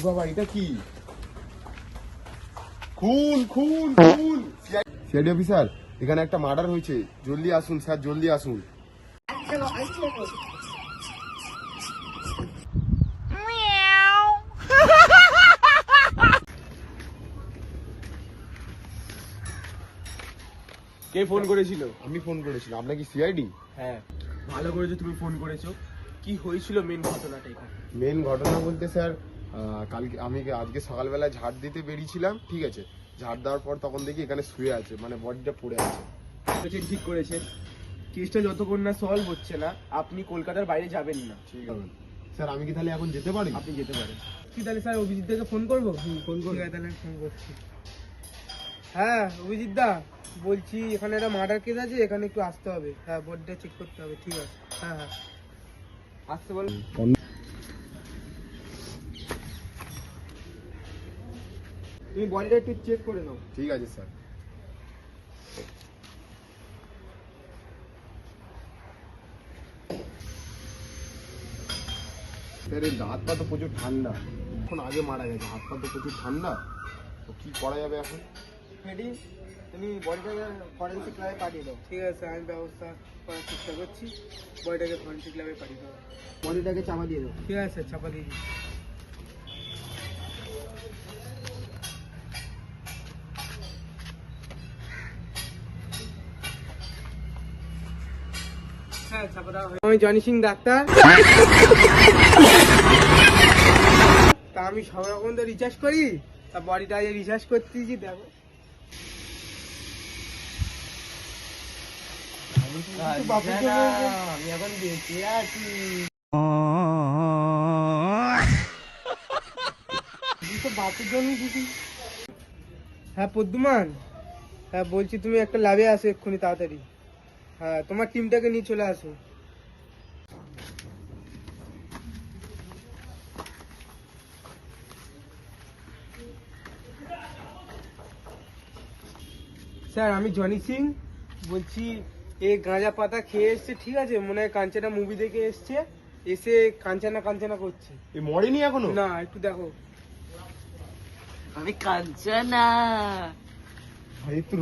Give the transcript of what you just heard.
বাবা এটা কি? খুন খুন খুন! সিআইডি অফিসার, এখানে একটা মার্ডার হয়েছে, জলদি আসুন স্যার, জলদি আসুন। কে ফোন করেছিল? আমি ফোন করেছিলাম। আপনার কি সিআইডি? হ্যাঁ, ভালো করেছো তুমি ফোন করেছো। কি হয়েছিল মেন ঘটনাটা এখানে? মেন ঘটনা বলতে স্যার, আজকে সকালবেলা ঝাড় দিতে বেরিয়েছিলাম, ঠিক আছে। ঝাড় দেওয়ার পর তখন দেখি এখানে শুয়ে আছে, মানে বডিটা পড়ে আছে। ঠিক করেছেন। কেসটা যতক্ষণ না সলভ হচ্ছে না আপনি কলকাতার বাইরে যাবেন না। ঠিক আছে স্যার, আমি কি তাহলে এখন যেতে পারি? আপনি যেতে পারেন। কি তাহলে স্যার অভিজিৎ দাকে ফোন করবো? ফোন করবো। তাহলে ফোন করছি। হ্যাঁ অভিজিৎ দা, বলছি এখানে একটা মার্ডার কেস আছে, এখানে একটু আসতে হবে। হ্যাঁ বডিটা চেক করতে হবে। ঠিক আছে, হ্যাঁ হ্যাঁ আসতে বল। তুমি বডিটা একটু চেক করে নাও। ঠিক আছে স্যার। স্যার এই হাত পা তো প্রচুর ঠান্ডা, এখন আগে মারা গেছে, হাত পা তো প্রচুর ঠান্ডা, তো কি করা যাবে এখন? মেডি, তুমি বডিটাকে ফরেন্সিক ল্যাবে পাঠিয়ে দাও। ঠিক আছে, আমি ব্যবস্থা করার চেষ্টা করছি। বডিটাকে ফরেন্সিক ল্যাবে পাঠিয়ে দাও। বডিটাকে চাপা দিয়ে দাও। ঠিক আছে, চাপা দিয়ে দিই। হ্যাঁ চাপা দাও। আমি জনি সিং ডাক্তার। তা আমি সব রকম তো রিচার্জ করি, তা বডিটা রিচার্জ করতেছি। দেখো আমি এখন বেঁচে আছি। বাপের জন্য দিদি। হ্যাঁ পদ্মমান, হ্যাঁ বলছি তুমি একটা ল্যাবে আসো এক্ষুনি তাড়াতাড়ি। হ্যাঁ তোমার টিমটাকে নিয়ে চলে আসো। স্যার আমি জনি সিং বলছি, এই গাঁজা পাতা খেয়ে এসছে, ঠিক আছে, মনে হয় কাঞ্চনা মুভি দেখে এসছে, এসে কাঞ্চনা কাঞ্চনা করছে। এই মরেনি এখনো? না একটু দেখো। আমি কাঞ্চনা। ভাই একটু